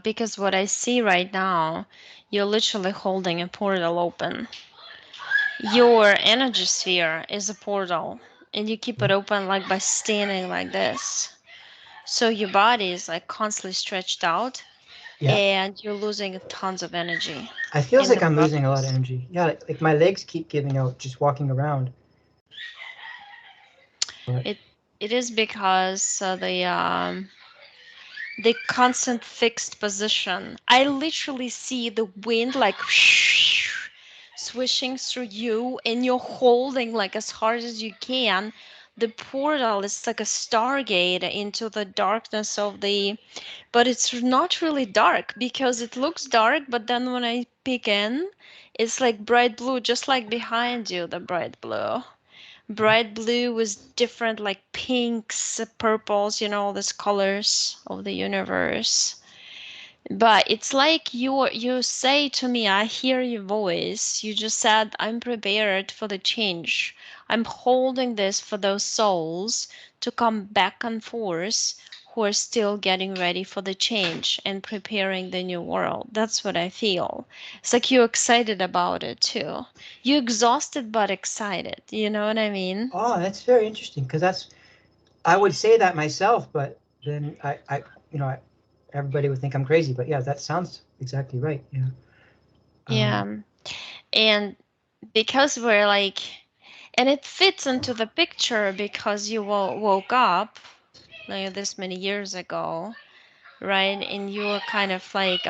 because what I see right now, you're literally holding a portal open. Your energy sphere is a portal, and you keep it open like by standing like this. So your body is like constantly stretched out, Yeah. and you're losing tons of energy I feels in like the I'm losing a lot of process. energy. Yeah, like my legs keep giving out just walking around. But It it is because the constant fixed position. I literally see the wind like swishing through you, and you're holding like as hard as you can. The portal is like a stargate into the darkness of the, but it's not really dark because it looks dark, but then when I peek in, it's like bright blue, just like behind you, the bright blue. Bright blue with different like pinks, purples, all these colors of the universe. But it's like you say to me, I hear your voice. You just said, I'm prepared for the change. I'm holding this for those souls to come back and forth who are still getting ready for the change and preparing the new world. That's what I feel. It's like you're excited about it too. You're exhausted but excited. You know what I mean? oh, that's very interesting because that's I would say that myself, but then you know, everybody would think I'm crazy. But yeah, that sounds exactly right. Yeah. Um, Yeah. And because we're like, and it fits into the picture because you woke up like this many years ago, right? And you were kind of like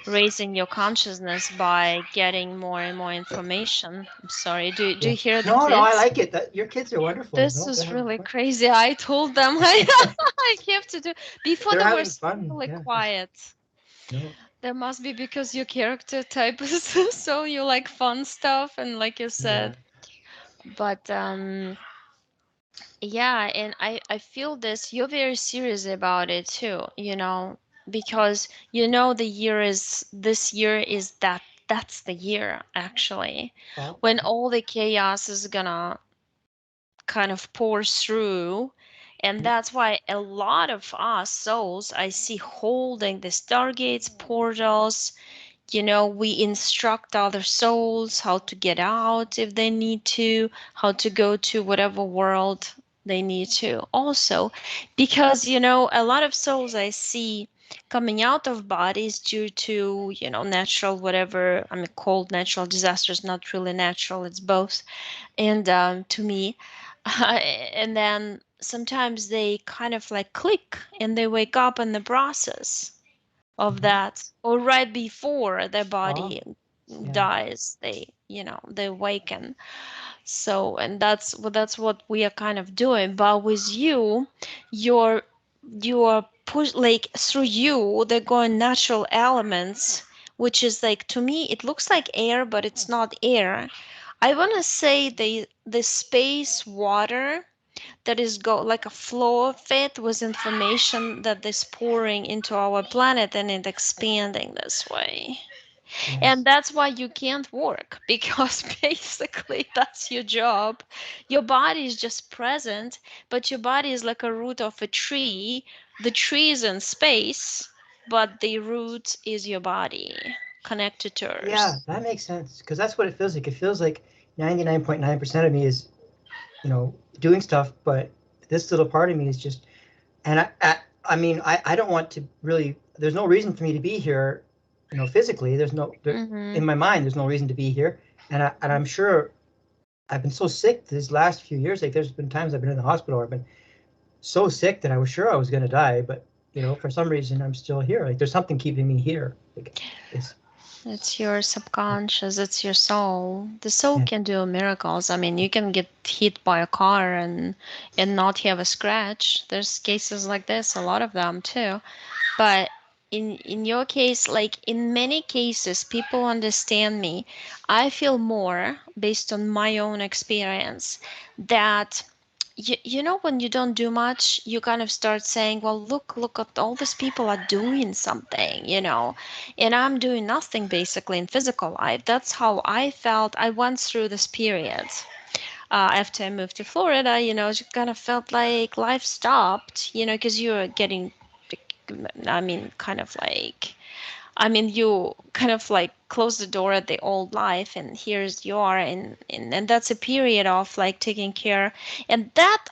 raising your consciousness by getting more and more information. I'm sorry. Do yeah. you hear the No, no, I kids? like it. That your kids are wonderful. This No, they're is having really fun. crazy. I told them I have to do. Before They're they were having so fun. really Yeah. quiet. No. There must be because your character type is so you like fun stuff and like you Yeah. said. But yeah, and I feel this, you're very serious about it too, because the year is this year is that's the year actually Oh. when all the chaos is gonna kind of pour through. And that's why a lot of us souls I see holding the stargates, portals. We instruct other souls how to get out if they need to, how to go to whatever world they need to. Also, because, a lot of souls I see coming out of bodies due to, natural, whatever, I mean, called natural disasters, not really natural, it's both. And to me, and then sometimes they kind of like click and they wake up in the process of Mhm. that, or right before their Oh. body Yeah. dies, they awaken. So, and that's what we are kind of doing. But with you, you're push like through you they're going natural elements, which is like, to me it looks like air, but it's not air. I want to say the space water that is go like a flow of it with information that is pouring into our planet and it expanding this way. And Yes. that's why you can't work because basically that's your job. Your body is just present, but your body is like a root of a tree. The tree is in space, but the root is your body connected to Yeah, Earth. that makes sense because that's what it feels like. It feels like 99.9% of me is, doing stuff, but this little part of me is just, and I mean, I don't want to really, there's no reason for me to be here, physically. Mm-hmm. In my mind, there's no reason to be here. And I'm sure I've been so sick these last few years. Like, there's been times I've been in the hospital or I've been so sick that I was sure I was going to die, but, for some reason I'm still here. Like, there's something keeping me here. Like, it's, It's your subconscious, it's your soul. The soul yeah. can do miracles. I mean, you can get hit by a car and not have a scratch. There's cases like this, a lot of them too. But in your case, like in many cases, people understand me. I feel more based on my own experience that when you don't do much, you kind of start saying, well, look at all these people are doing something, and I'm doing nothing basically in physical life. That's how I felt. I went through this period after I moved to Florida. It kind of felt like life stopped, because you're getting I mean, kind of like, I mean, you kind of like close the door at the old life, and here's you are, and that's a period of like taking care, and that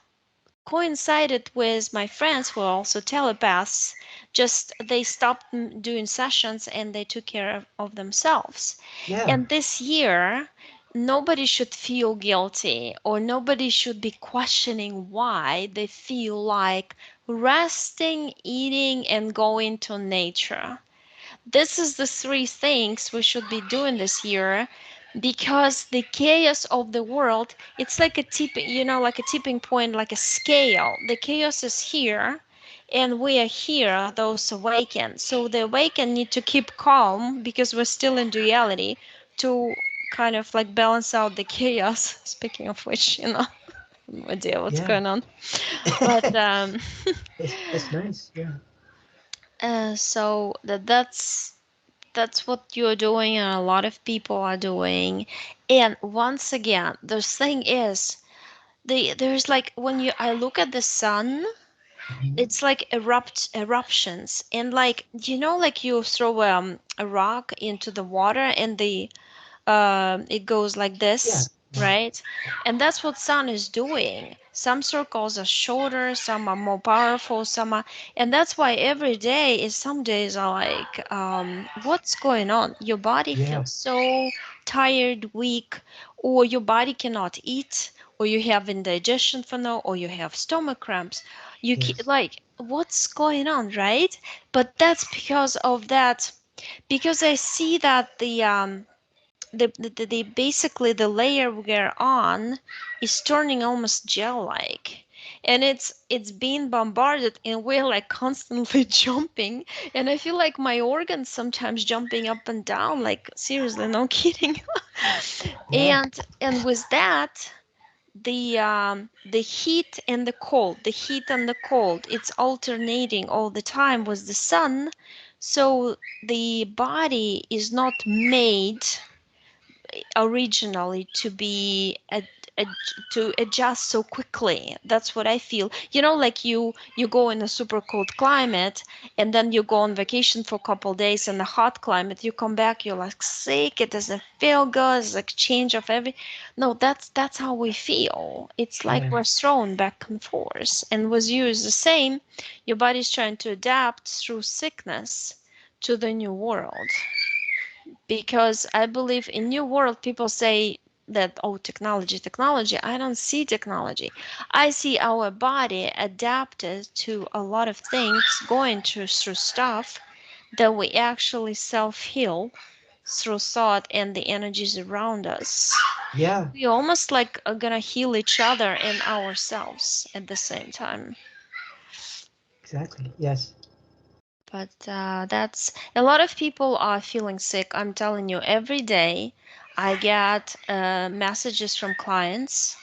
coincided with my friends who are also telepaths. Just they stopped doing sessions and they took care of themselves. Yeah. And this year, nobody should feel guilty or nobody should be questioning why they feel like resting, eating, and going to nature. This is the three things we should be doing this year, because the chaos of the world, it's like a like a tipping point, like a scale. The chaos is here and we are here, those awakened. So the awakened need to keep calm because we're still in duality, to kind of like balance out the chaos. Speaking of which, no idea what's Yeah. going on. But It's nice. Yeah. so that's what you're doing and a lot of people are doing. And once again, the thing is, there's like when you I look at the sun, Mhm. it's like eruptions, and like like you throw a rock into the water and it goes like Yeah. this, Yeah. right? And that's what sun is doing. Some circles are shorter, some are more powerful, some are, and that's why every day is, some days are like, what's going on? Your body Yeah. feels so tired, weak, or your body cannot eat, or you have indigestion for now, or you have stomach cramps. Yes. Like, what's going on, right? But that's because of that, because I see that the basically the layer we're on is turning almost gel-like, and it's being bombarded and we're like constantly jumping, and I feel like my organs sometimes jumping up and down, like seriously, no kidding. Yeah. And with that, the heat and the cold, the heat and the cold, it's alternating all the time with the sun. So the body is not made originally to be a, to adjust so quickly. That's what I feel. Like you go in a super cold climate and then you go on vacation for a couple days in a hot climate. You come back, you're like sick. It doesn't feel good. It's like change of every. No, that's how we feel. It's like Yeah. we're thrown back and forth. And with you is the same. Your body's trying to adapt through sickness to the new world, because I believe in new world people say that, oh, technology, technology. I don't see technology. I see our body adapted to a lot of things, going through stuff that we actually self-heal through thought and the energies around us. Yeah. We almost like are gonna heal each other and ourselves at the same time. Exactly. Yes. But that's a lot of people are feeling sick. I'm telling you, every day I get messages from clients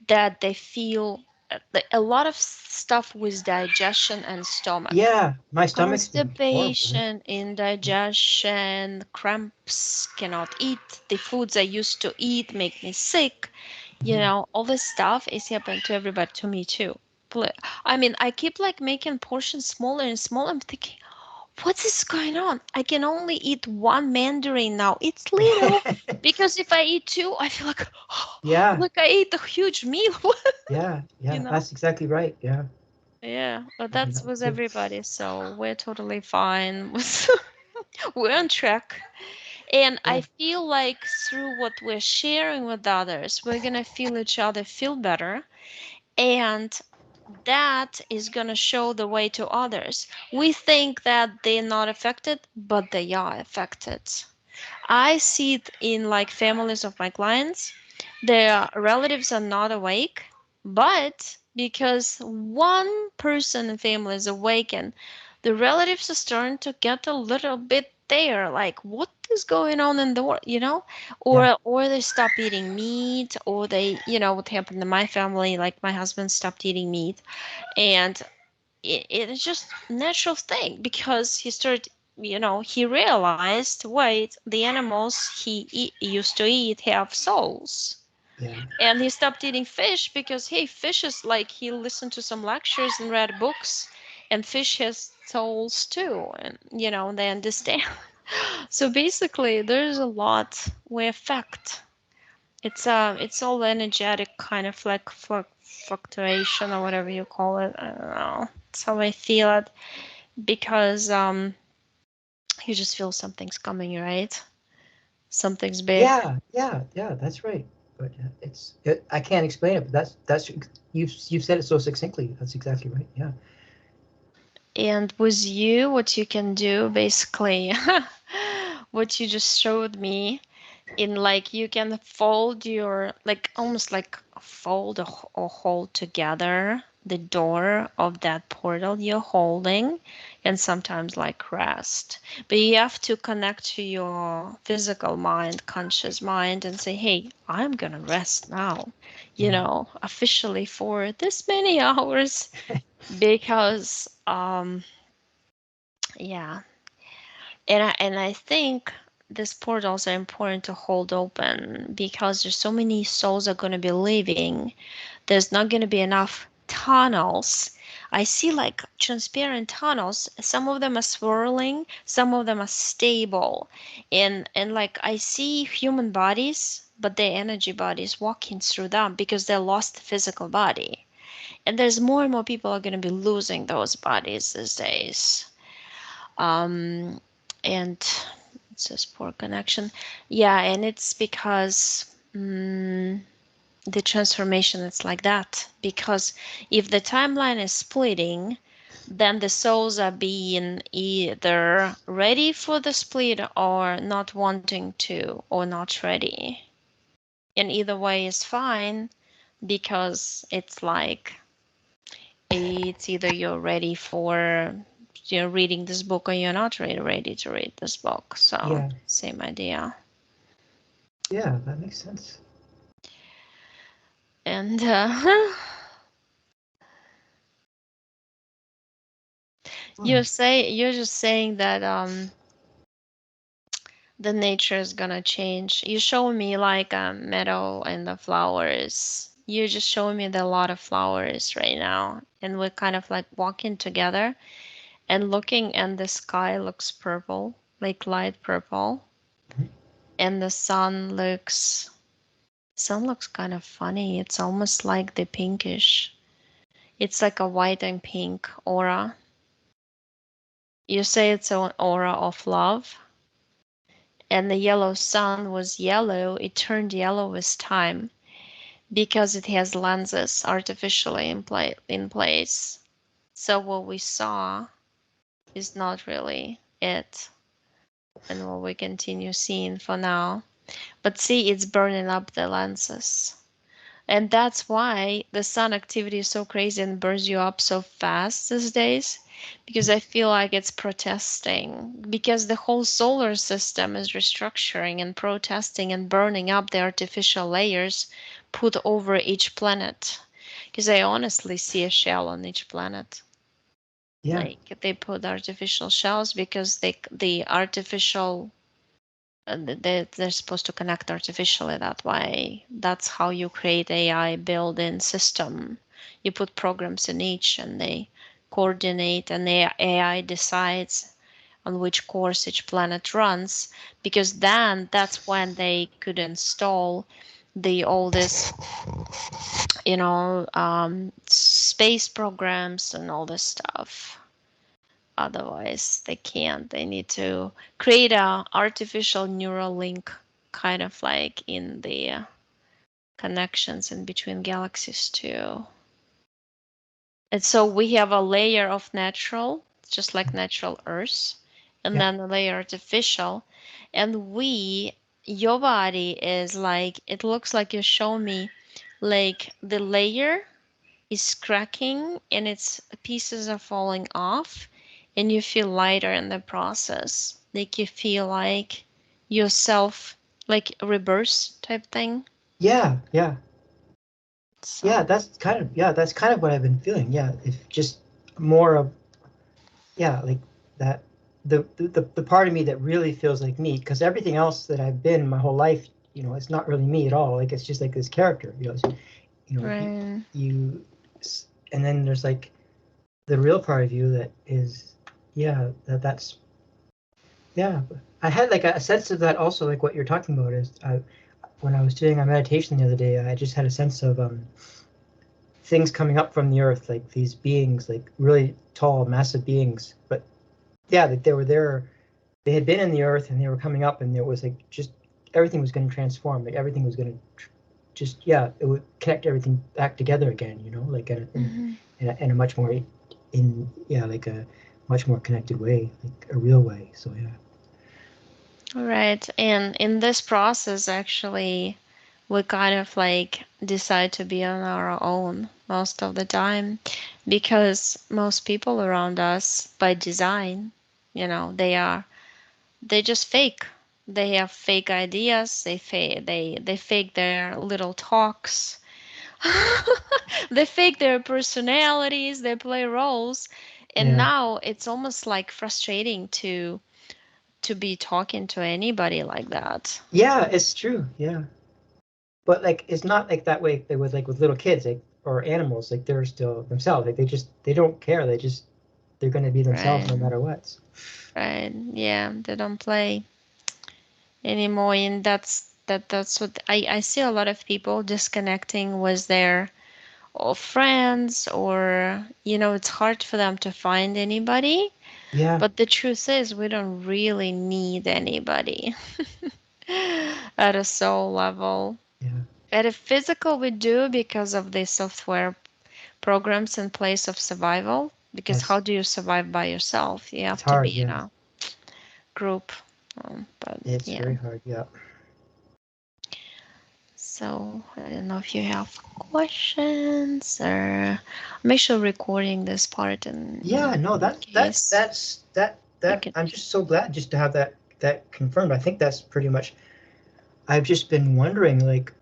that they feel a lot of stuff with digestion and stomach. Yeah. My stomach's been horrible. Yeah. Constipation, indigestion, cramps, cannot eat. The foods I used to eat make me sick. Mhm. All this stuff is happening to everybody, to me too. I mean, I keep like making portions smaller and smaller. I'm thinking, what is going on? I can only eat one mandarin now. It's little, because if I eat two, I feel like, Yeah. like I ate a huge meal. Yeah. you Yeah. know? That's exactly right. Yeah. Yeah, but I do that's that with too. everybody, so we're totally fine. We're on track. And I Yeah. feel like through what we're sharing with others, we're gonna feel each other feel better. And that is going to show the way to others. We think that they're not affected, but they are affected. I see it in like families of my clients. Their relatives are not awake, but because one person in family is awakened, the relatives are starting to get a little bit there, like what is going on in the world, Yeah. or they stop eating meat, or they, what happened to my family, like my husband stopped eating meat, and it's just natural thing because he started, he realized, wait, the animals used to eat have souls, Yeah. and he stopped eating fish because, hey, fish is like, he listened to some lectures and read books, and fish has souls too, and they understand. So basically, there's a lot we affect. It's all energetic kind of like fluctuation or whatever you call it. I don't know. That's how I feel it because you just feel something's coming, right? Something's big. Yeah, that's right. But I can't explain it, but that's you've said it so succinctly. That's exactly right. Yeah. And with you, what you can do basically, what you just showed me, in like you can fold your like almost like fold or hold together the door of that portal you're holding, and sometimes like rest, but you have to connect to your physical mind, conscious mind, and say, hey, I'm gonna rest now, Yeah. officially for this many hours, because yeah. And I think these portals are important to hold open because there's so many souls are going to be leaving. There's not going to be enough tunnels. I see like transparent tunnels. Some of them are swirling, some of them are stable. And like I see human bodies, but their energy bodies walking through them because they lost the physical body. And there's more and more people are going to be losing those bodies these days. Um, and it says poor connection. Yeah, and it's because the transformation is like that. Because if the timeline is splitting, then the souls are being either ready for the split or not wanting to or not ready. And either way is fine because it's like it's either you're ready for reading this book or you're not really ready to read this book. So Yeah. same idea. Yeah. That makes sense. And Wow. you're just saying that the nature is gonna change. You show me like a meadow and the flowers. You're just showing me the lot of flowers right now, and we're kind of like walking together and looking, and the sky looks purple, like light purple, Mhm. and the sun looks kind of funny. It's almost like the pinkish. It's like a white and pink aura. You say it's an aura of love, and the yellow sun was yellow. It turned yellow with time because it has lenses artificially in place. So what we saw is not really it, and what we continue seeing for now. But see, it's burning up the lenses. And that's why the sun activity is so crazy and burns you up so fast these days. Because I feel like it's protesting. Because the whole solar system is restructuring and protesting and burning up the artificial layers put over each planet. Because I honestly see a shell on each planet. Yeah. Like they put artificial shells because the artificial they're supposed to connect artificially that way. That's how you create AI built-in system. You put programs in each and they coordinate, and the AI decides on which course each planet runs, because then that's when they could install the oldest space programs and all this stuff. Otherwise they can't. They need to create a artificial neural link, kind of like in the connections in between galaxies too. And so we have a layer of natural, just like natural earth, and Yeah. then a layer artificial. And your body is like, it looks like you show me like the layer is cracking and its pieces are falling off, and you feel lighter in the process. Like you feel like yourself, like a rebirth type thing. Yeah. Yeah. Yeah. So That's kind of what I've been feeling. Yeah. If just more of like that the part of me that really feels like me, because everything else that I've been my whole life, it's not really me at all. Like it's just like this character, right. you and then there's like the real part of you that is, yeah, that's yeah. I had like a sense of that also, like what you're talking about is when I was doing a meditation the other day, I just had a sense of things coming up from the earth, like these beings, like really tall, massive beings. But yeah, like they were there, they had been in the earth and they were coming up, and there was like just everything was going to transform, like everything was going to just yeah, it would connect everything back together again, you know, like Hmm. in a much more in yeah, like a much more connected way, like a real way. So yeah, Right. And in this process, actually, we kind of like decide to be on our own most of the time because most people around us, by design, they just fake. They have fake ideas. They fake their little talks. They fake their personalities. They play roles, and yeah, now it's almost like frustrating to be talking to anybody like that. yeah, it's true, yeah. But like it's not like that way with little kids, like or animals, like they're still themselves, like they don't care, they're going to be themselves Right. no matter what. Right. Yeah, they don't play anymore, and that's what I see a lot of people disconnecting with their or friends, or it's hard for them to find anybody. Yeah, But the truth is, we don't really need anybody at a soul level. yeah, At a physical, we do because of the software programs in place of survival. Because how yes, do you survive by yourself? You it's have to hard, be in yeah, a group. But it's yeah. very hard, yeah. So I don't know if you have questions or I'm actually recording this part Yeah, no, in case you that can. I'm just so glad just to have that confirmed. I think that's pretty much. I've just been wondering, like,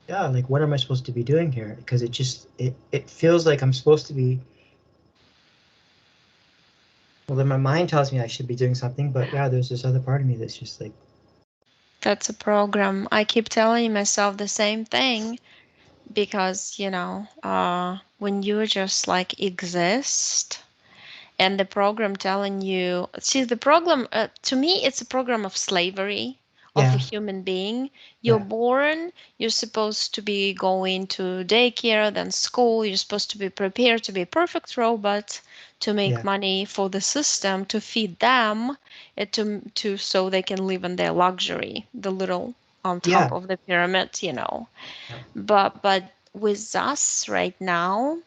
yeah, like what am I supposed to be doing here? Because it feels like I'm supposed to be. Well, then my mind tells me I should be doing something, but yeah, there's this other part of me that's just like, That's a program. I keep telling myself the same thing because, when you just like exist and the program telling you, see, the program, to me, it's a program of slavery of a yeah, human being. You're yeah, born, you're supposed to be going to daycare, then school, you're supposed to be prepared to be a perfect robot, to make yeah, money for the system, to feed them, and to so they can live in their luxury, the little on top yeah, of the pyramid, yeah. but with us right now,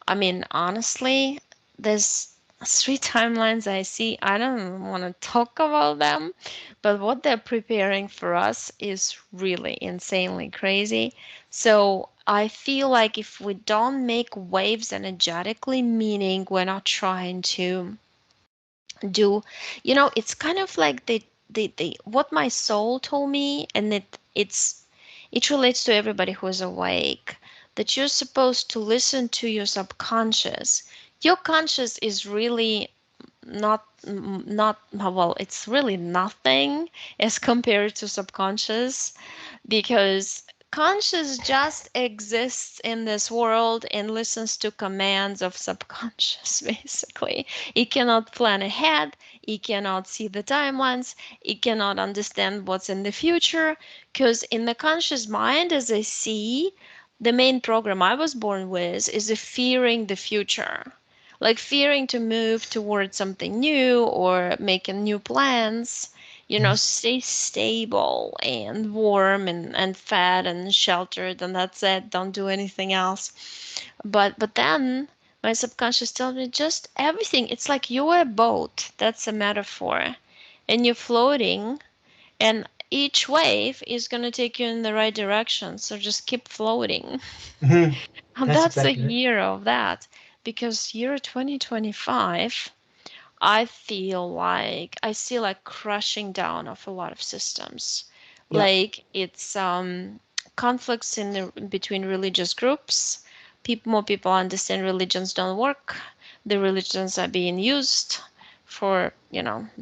I mean, honestly, there's three timelines I see. I don't want to talk about them, but what they're preparing for us is really insanely crazy. So I feel like if we don't make waves energetically, meaning we're not trying to do, it's kind of like the what my soul told me, and it relates to everybody who is awake, that you're supposed to listen to your subconscious. Your conscious is really not well, it's really nothing as compared to subconscious, because conscious just exists in this world and listens to commands of subconscious basically. It cannot plan ahead, it cannot see the timelines, it cannot understand what's in the future, because in the conscious mind, as I see, the main program I was born with is a fearing the future, like fearing to move towards something new or making new plans, Yes. stay stable and warm and fed and sheltered, and that's it. Don't do anything else. But then my subconscious tells me just everything. It's like you're a boat. That's a metaphor. And you're floating, and each wave is going to take you in the right direction. So just keep floating. Hmm. And That's that's the exactly it. year of that. Because year 2025, I feel like I see like crushing down of a lot of systems. Yeah. Like it's conflicts between religious groups. More people understand religions don't work. The religions are being used for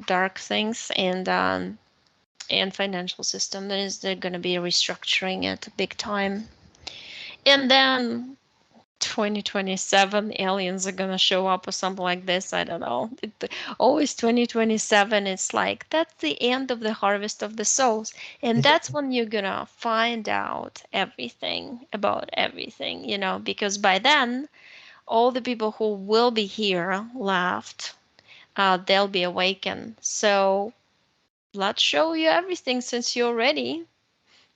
dark things, and financial system. They're going to be restructuring it big time. And then 2027 aliens are gonna show up or something like this. I don't know. Always 2027. It's like that's the end of the harvest of the souls, and Is it? that's when you're gonna find out everything about everything. Because by then, all the people who will be here left, they'll be awakened. So let's show you everything since you're ready.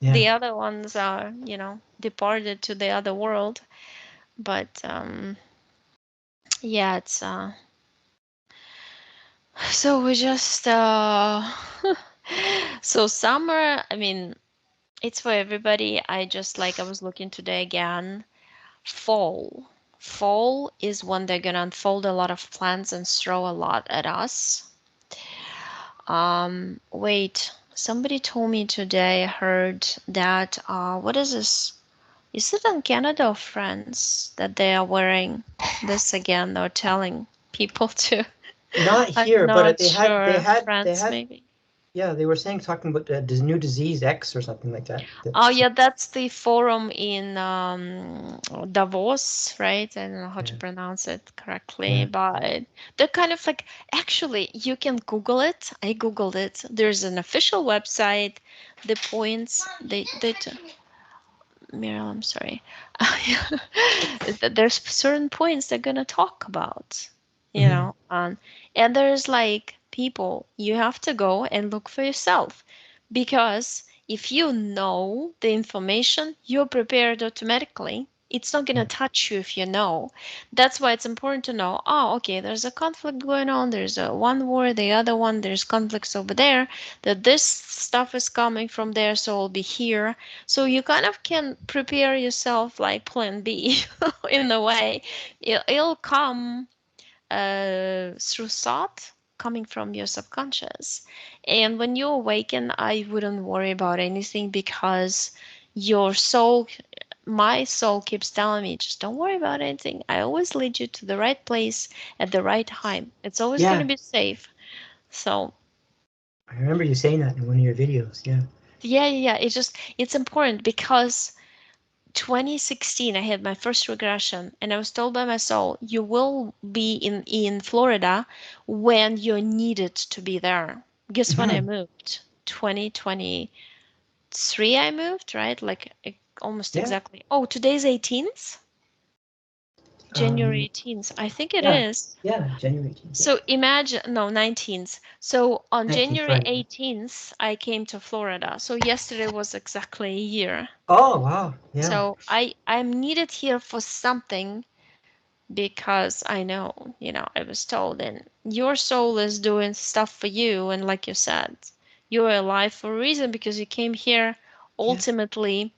Yeah. The other ones are, departed to the other world. But yeah, it's so we just so summer, I mean, it's for everybody. I was looking today again. Fall. Fall is when they're gonna unfold a lot of plants and throw a lot at us. Wait, somebody told me today, I heard that what is this? Is it in Canada or France that they are wearing this again? They're telling people to. Not I'm here, but not they had they sure. had they France, had maybe. yeah, they were saying talking about the new disease X or something like that. Oh, That's yeah, that's the forum in Davos, right? I don't know how to yeah, pronounce it correctly, yeah. but they're kind of like, actually, you can Google it. I Googled it. There's an official website. The points Meryl, I'm sorry. There's certain points they're gonna talk about, Hmm. and there's like people you have to go and look for yourself, because if you know the information, you're prepared automatically. It's not gonna Yeah, touch you if you know. That's why it's important to know. Oh, okay, there's a conflict going on. There's a one war, the other one. There's conflicts over there. That this stuff is coming from there, so I'll be here, so you kind of can prepare yourself like plan B in a way. It'll come through thought coming from your subconscious. And when you awaken, I wouldn't worry about anything, because your soul, my soul keeps telling me, just don't worry about anything. I always lead you to the right place at the right time. It's always going to yeah. be safe. So, I remember you saying that in one of your videos. Yeah. yeah, yeah, yeah. It's important because 2016, I had my first regression, and I was told by my soul, you will be in Florida when you're needed to be there. Guess when I Hmm. moved? 2023 I moved, right? Like almost Yeah. exactly. Oh, today's 18th? January Um. 18th. I think it Yeah. is. Yeah. January 18th. Yeah. So imagine, no, 19th. So on 19th. January Right. 18th, I came to Florida. So yesterday was exactly a year. Oh wow. Yeah. So I'm needed here for something, because I know, I was told, and your soul is doing stuff for you. And like you said, you're alive for a reason, because you came here Yeah. ultimately.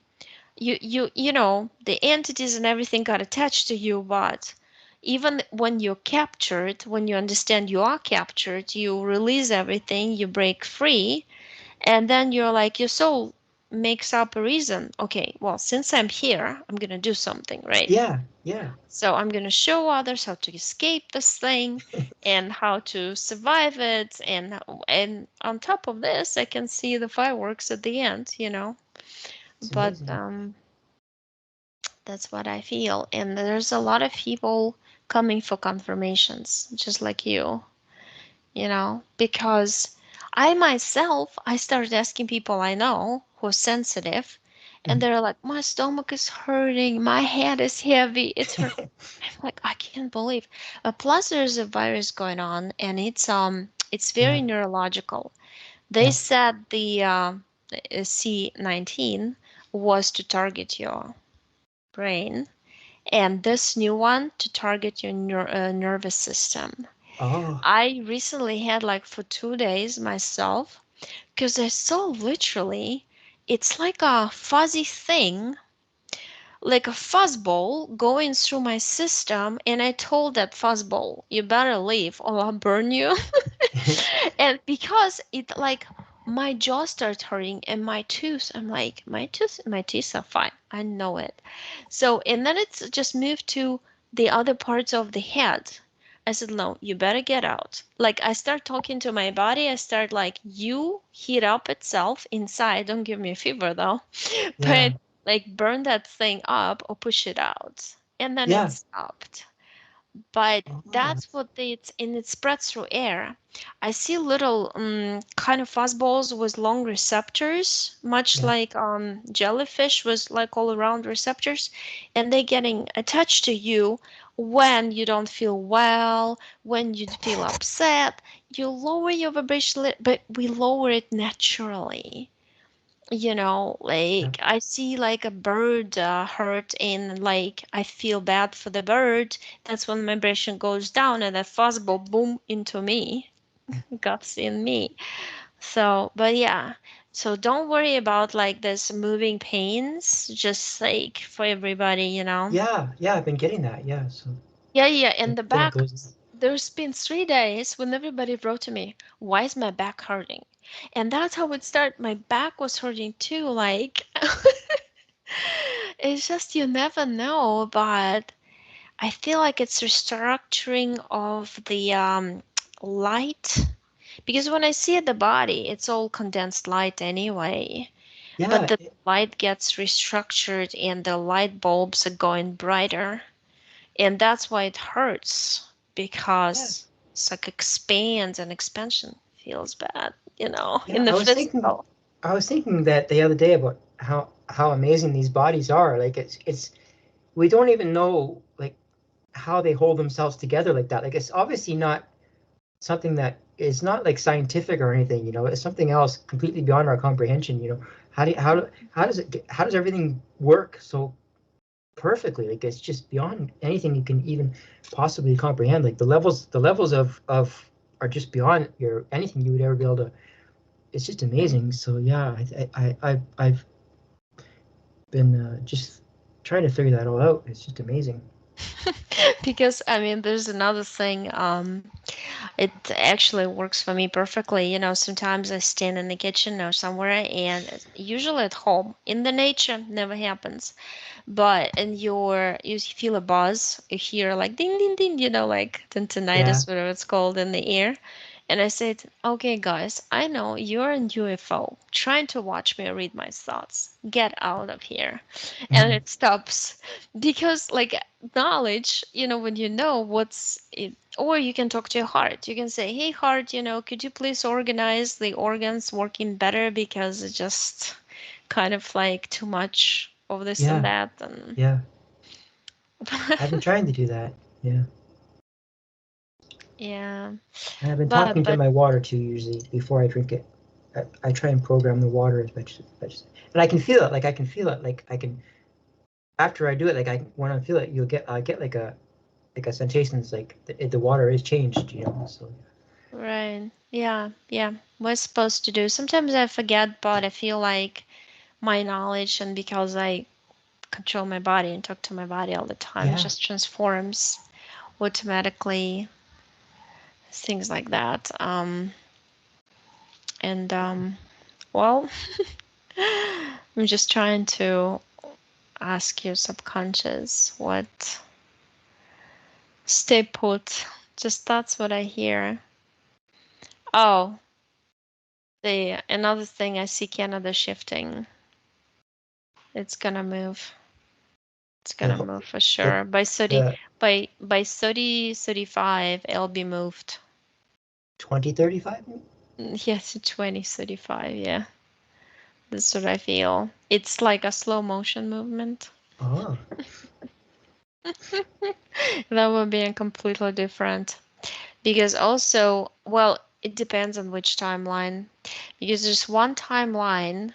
The entities and everything got attached to you, but even when you're captured, when you understand you are captured, you release everything, you break free, and then you're like, your soul makes up a reason. Okay, well, since I'm here, I'm gonna do something, right? Yeah. Yeah. So I'm going to show others how to escape this thing and how to survive it. And on top of this, I can see the fireworks at the end. It's But amazing. that's what I feel. And there's a lot of people coming for confirmations, just like you, because I started asking people I know who are sensitive, and Mhm. they're like, my stomach is hurting, my head is heavy, it's hurt. I'm like, I can't believe. Plus, there's a virus going on, and it's very Yeah. neurological. They Yeah. said the C19 was to target your brain, and this new one to target your nervous system. Oh. I recently had like for 2 days myself, because I saw literally, it's like a fuzzy thing, like a fuzzball going through my system, and I told that fuzzball, you better leave or I'll burn you. And because it like my jaw started hurting and my tooth, I'm like, my teeth are fine. I know it. So, and then it's just moved to the other parts of the head. I said, no, you better get out. Like I start talking to my body. I start like, you heat up itself inside. Don't give me a fever though, Yeah. but like burn that thing up or push it out. and then it Yeah. stopped. But Oh, that's what it's and it spreads through air. I see little kind of fuzzballs with long receptors, much yeah. like jellyfish with like all around receptors, and they getting attached to you when you don't feel well, when you feel upset. You lower your vibration, but we lower it naturally. Yeah. Like I see like a bird hurt and like I feel bad for the bird. That's when my vibration goes down and that fuzzball boom into me, guts in me. So, but yeah. So don't worry about like this moving pains, just like for everybody. Yeah. Yeah. I've been getting that. Yeah. So Yeah, yeah. And the then it back, goes. there's been 3 days when everybody wrote to me, why is my back hurting? And that's how it started. My back was hurting too. Like, it's just you never know, but I feel like it's restructuring of the light. Because when I see the body, it's all condensed light anyway. But Yeah. the light gets restructured and the light bulbs are going brighter. And that's why it hurts Yeah. because it's like expands and expansion feels bad, Yeah. in the physical. I was thinking that the other day about how amazing these bodies are. Like it's we don't even know like how they hold themselves together like that. Like it's obviously not something that is not like scientific or anything. It's something else completely beyond our comprehension. How does everything work so perfectly? Like it's just beyond anything you can even possibly comprehend. Like the levels of are just beyond your anything you would ever be able to. It's just amazing. So yeah, I've been just trying to figure that all out. It's just amazing. Because I mean, there's another thing. It actually works for me perfectly. Sometimes I stand in the kitchen or somewhere, and usually at home. In the nature, never happens. But you feel a buzz. You hear like ding ding ding. Like Yeah. tinnitus, whatever it's called in the ear. And I said, okay, guys, I know you're a UFO trying to watch me read my thoughts. Get out of here. And it stops because, like, knowledge, when you know what's it, or you can talk to your heart. You can say, hey, heart, could you please organize the organs working better because it's just kind of like too much of this and Yeah. that. And Yeah. I've been trying to do that. Yeah. yeah, And I've been but, talking to but, my water too usually before I drink it. I try and program the water and I can feel it. Like I can feel it. Like I can after I do it. Like I when I feel it, I get like a sensation. It's like the water is changed. So right. Yeah, yeah. We're supposed to do. Sometimes I forget, but I feel like my knowledge, and because I control my body and talk to my body all the time, it yeah. just transforms automatically, things like that. And well, I'm just trying to ask your subconscious what stay put. Just that's what I hear. Oh, the another thing I see Canada shifting. It's gonna move. It's gonna The move for the sure. the By 3035 it'll be moved. 2035. Yes, 2035, yeah. That's what I feel. It's like a slow motion movement. Oh, That would be a completely different. Because also, well, it depends on which timeline. Because there's one timeline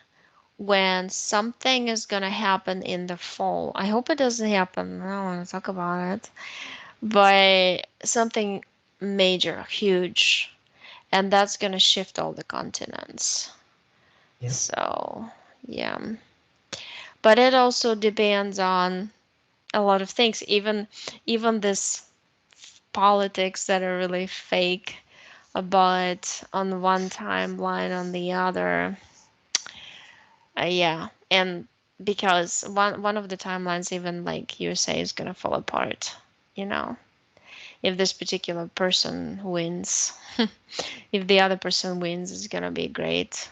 when something is gonna happen in the fall. I hope it doesn't happen. I don't want to talk about it. But something major, huge, and that's gonna shift all the continents. yeah. So, yeah. But it also depends on a lot of things, even this politics that are really fake, but on one timeline, on the other. Yeah, and because one of the timelines, even like USA is gonna fall apart, you know, if this particular person wins. If the other person wins, it's gonna be great.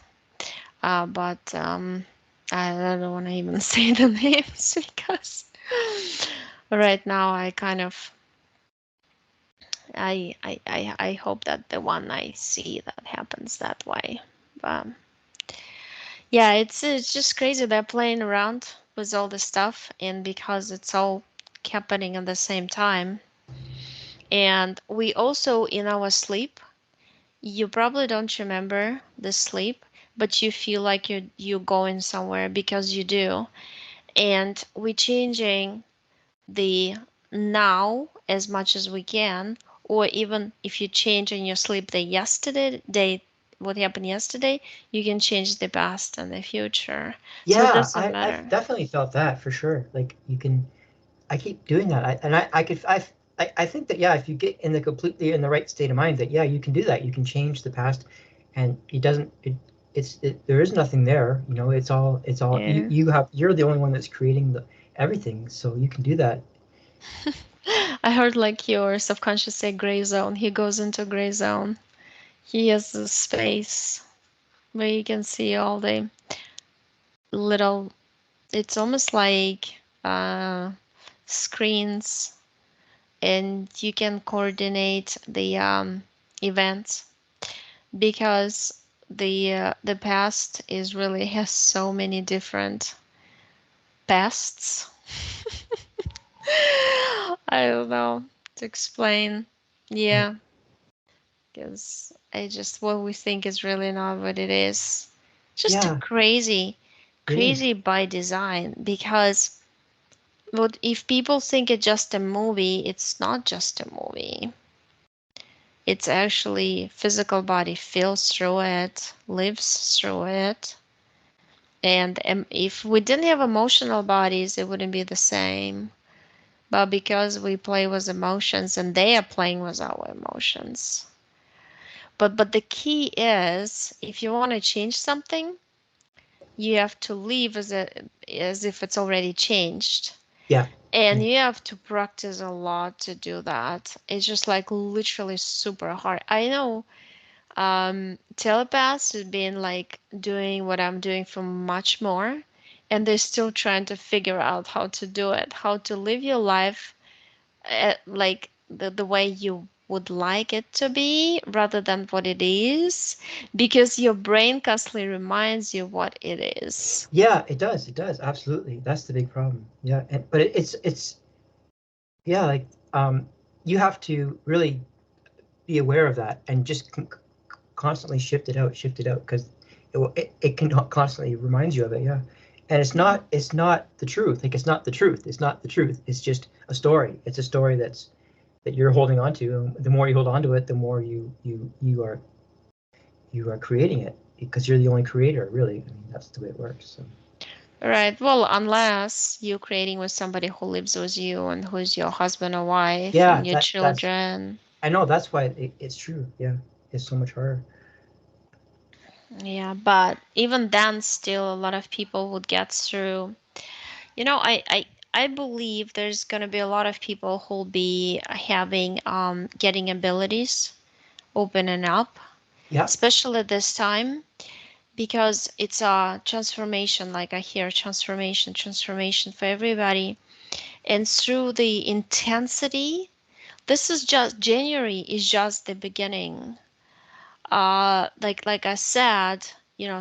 But I don't want to even say the names because Right now, I kind of I hope that the one I see that happens that way. But yeah, it's just crazy. They're playing around with all this stuff, and because it's all happening at the same time, and we also in our sleep, you probably don't remember the sleep, but you feel like you're going somewhere because you do, and we're changing the now as much as we can, or even if you change in your sleep the yesterday day, what happened yesterday, you can change the past and the future, so it Yeah, doesn't I've matter. definitely felt that for sure. Like you can, I keep doing that. I could, I think that, yeah, if you get in the completely in the right state of mind, that, yeah, you can do that. You can change the past and it doesn't, there is nothing there, it's all, Yeah. you're the only one that's creating everything. So you can do that. I heard like your subconscious say gray zone. He goes into gray zone. He has the space where you can see all the little, it's almost like screens, and you can coordinate the events, because the past is really has so many different pasts. I don't know to explain. Right. Yeah, because I just what we think is really not what it is. Just a Yeah, crazy, it is. crazy by design. Because what if people think it's just a movie? It's not just a movie. It's actually physical body feels through it, lives through it. And if we didn't have emotional bodies, it wouldn't be the same. But because we play with emotions and they are playing with our emotions. But the key is, if you want to change something, you have to leave as if it's already changed. Yeah. And Yeah. you have to practice a lot to do that. It's just like literally super hard. I know telepaths have been like doing what I'm doing for much more, and they're still trying to figure out how to do it, how to live your life like the way you would like it to be rather than what it is, because your brain constantly reminds you what it is. Yeah, it does. It does. Absolutely. That's the big problem. Yeah. But it's, yeah, like, you have to really be aware of that and just constantly shift it out, because it can constantly remind you of it. Yeah. And it's not the truth. Like, it's not the truth. It's not the truth. It's just a story. It's a story that you're holding on to. And the more you hold on to it, the more you are creating it, because you're the only creator, really. I mean, that's the way it works. So. Right. Well, unless you're creating with somebody who lives with you and who's your husband or wife Yeah, and your children. I know that's why it's true. Yeah, it's so much harder. Yeah, but even then, still a lot of people would get through. I believe there's gonna be a lot of people who'll be having getting abilities opening up, Yeah. especially this time, because it's a transformation. Like I hear transformation, transformation for everybody, and through the intensity. This is just January is just the beginning. Like I said,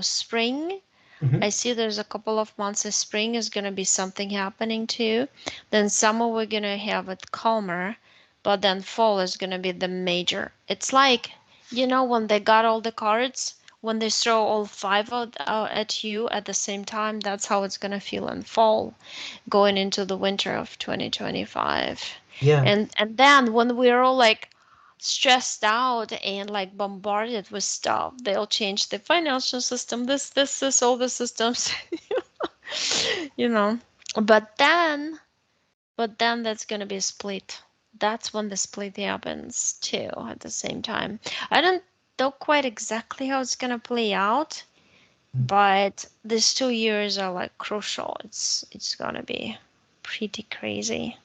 spring. Hmm. I see there's a couple of months of spring is going to be something happening too. Then summer we're going to have it calmer, but then fall is going to be the major. It's like, when they got all the cards, when they throw all five out at you at the same time, that's how it's going to feel in fall, going into the winter of 2025. Yeah. And then when we're all like stressed out and like bombarded with stuff, they'll change the financial system, this, all the systems, you know. But then, but then that's gonna be a split. That's when the split happens too at the same time. I don't know quite exactly how it's gonna play out, but these 2 years are like crucial. It's gonna be pretty crazy.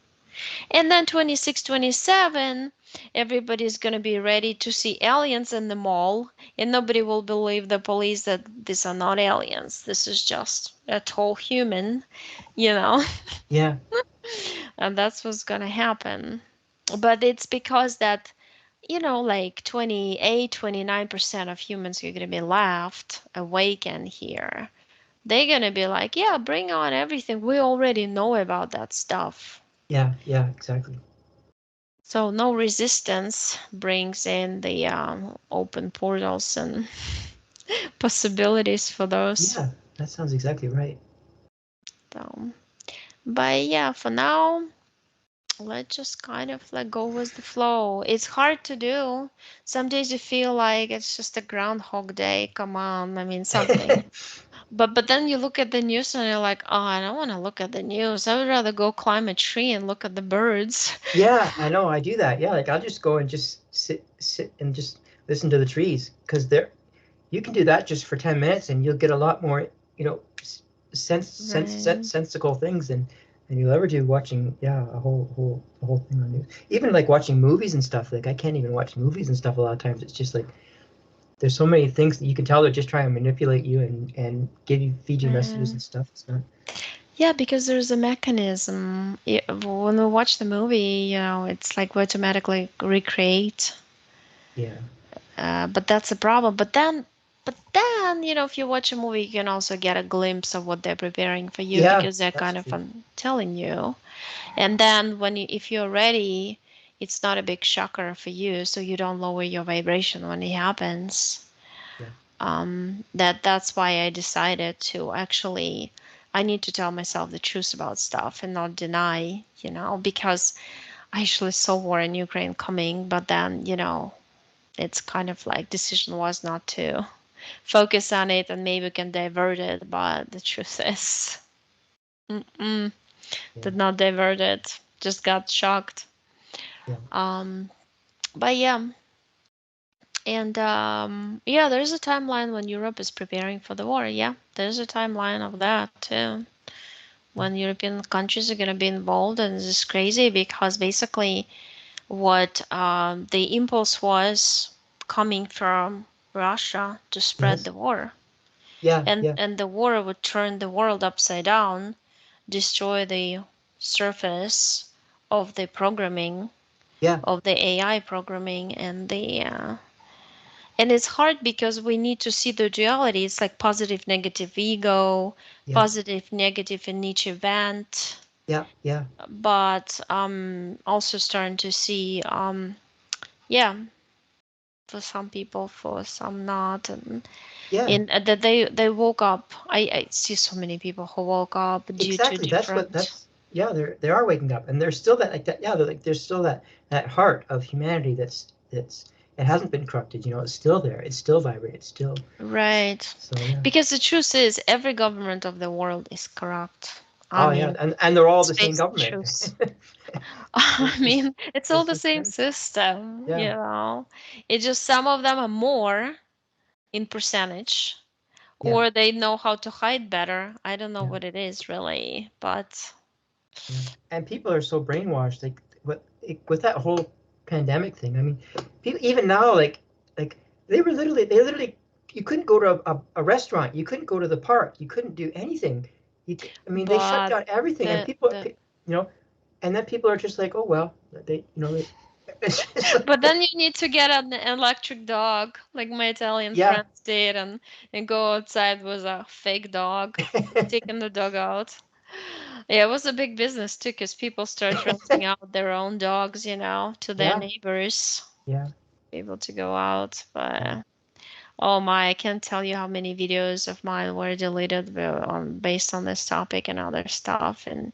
And then 26, 27, everybody's going to be ready to see aliens in the mall, and nobody will believe the police that these are not aliens. This is just a tall human, you know. Yeah. and that's what's gonna happen. But it's because that, like 28, 29% of humans are gonna be left awakened here. They're gonna be like, yeah, bring on everything. We already know about that stuff. Yeah, yeah, exactly. So no resistance brings in the open portals and possibilities for those. Yeah, that sounds exactly right. So, but yeah, for now, let's just kind of let go with the flow. It's hard to do. Some days you feel like it's just a groundhog day. Come on, I mean something. But then you look at the news and you're like, oh, I don't want to look at the news. I would rather go climb a tree and look at the birds. Yeah, I know. I do that. Yeah, like I'll just go and just sit and just listen to the trees because they're you can do that just for 10 minutes and you'll get a lot more, Right. sensical things than you'll ever do watching, yeah, a whole thing on news. Even like watching movies and stuff. Like I can't even watch movies and stuff a lot of times. It's just like there's so many things that you can tell they're just trying to manipulate you and feed you messages Right. and stuff. It's not, Yeah, because there's a mechanism. When we watch the movie, it's like we automatically recreate. yeah, But that's a problem. But then, if you watch a movie, you can also get a glimpse of what they're preparing for you yeah, because they're that's kind of true. telling you. And then if you're ready, it's not a big shocker for you, so you don't lower your vibration when it happens. Yeah, That's why I decided to actually I need to tell myself the truth about stuff and not deny, because I actually saw war in Ukraine coming, but then, it's kind of like decision was not to focus on it and maybe we can divert it, but the truth is, mm-mm, yeah, did not divert it, just got shocked. yeah, Um, but yeah, and yeah, there's a timeline when Europe is preparing for the war. Yeah, there's a timeline of that too. yeah, When European countries are going to be involved, and this is crazy because basically what the impulse was coming from Russia to spread yes, the war, yeah, yeah, and the war would turn the world upside down, destroy the surface of the programming yeah, of the AI programming and it's hard because we need to see the duality. It's like positive, negative ego, yeah, positive, negative in each event, yeah, yeah, but also starting to see, yeah, for some people, for some not, and yeah. in that they woke up. I see so many people who woke up due to Exactly. That's what different. that's yeah, they are waking up and there's still that like that yeah, they're like there's still that heart of humanity that's it hasn't been corrupted, it's still there. It's still vibrant. It's still Right, so yeah. because the truth is every government of the world is corrupt. I Oh yeah, mean, and they're all let's the same face the government. truth. I It's just mean, it's all it's the just same yeah. system, Yeah. It's just some of them are more in percentage, Yeah. or they know how to hide better. I don't know Yeah. what it is really, but Yeah. And people are so brainwashed with that whole pandemic thing. I mean, people even now like they literally you couldn't go to a restaurant, you couldn't go to the park, you couldn't do anything. I mean, they shut but down everything, and the people, the you know, and then people are just like, oh well, it's just but like, then you need to get an electric dog, like my Italian yeah, friends did, and go outside with a fake dog, taking the dog out. Yeah, it was a big business too, because people start renting out their own dogs, to their yeah, neighbors, yeah, be able to go out. yeah, But oh my, I can't tell you how many videos of mine were deleted based on this topic and other stuff. And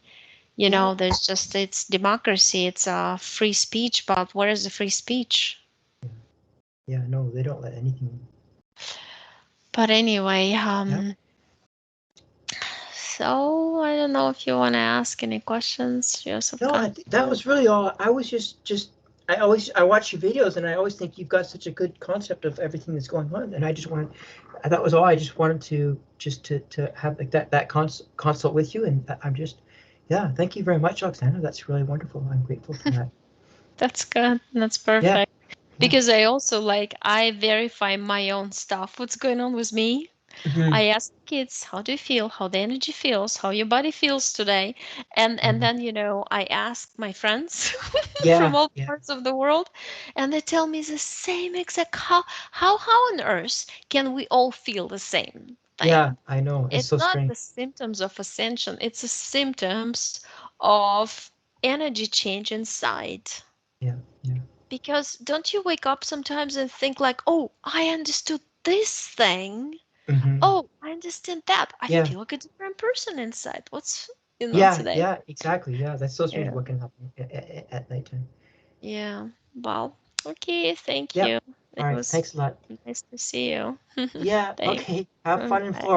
yeah, there's just it's democracy, it's free speech, but where is the free speech? yeah, yeah. No, they don't let anything. But anyway, Yeah. so I don't know if you want to ask any questions, Joseph No, that Constable. was really all. I was just I watch your videos and I always think you've got such a good concept of everything that's going on, and that was all. I just wanted to have like that consult with you, and I'm just yeah. Thank you very much, Oksana. That's really wonderful. I'm grateful for that. That's good. That's Yeah, perfect. yeah, Because I also I verify my own stuff. What's going on with me? Hmm. I ask kids, how do you feel? How the energy feels? How your body feels today? And Hmm. then, I ask my friends from Yeah, all yeah, parts of the world, and they tell me the same exact how on earth can we all feel the same yeah. thing? I know. It's It's so not the strange. symptoms of ascension, it's the symptoms of energy change inside. Yeah, yeah. Because don't you wake up sometimes and think like, oh, I understood this thing. Hmm. Oh, I understand that. I Yeah, feel like a different person inside. What's, yeah, today? yeah. Exactly. Yeah, that's so strange. Yeah. What can happen at nighttime? Yeah. Well, okay. Thank Yep. you. All It right. was Thanks a lot. nice to see you. Yeah. Thanks. Okay. Have fun in Bye. Florida.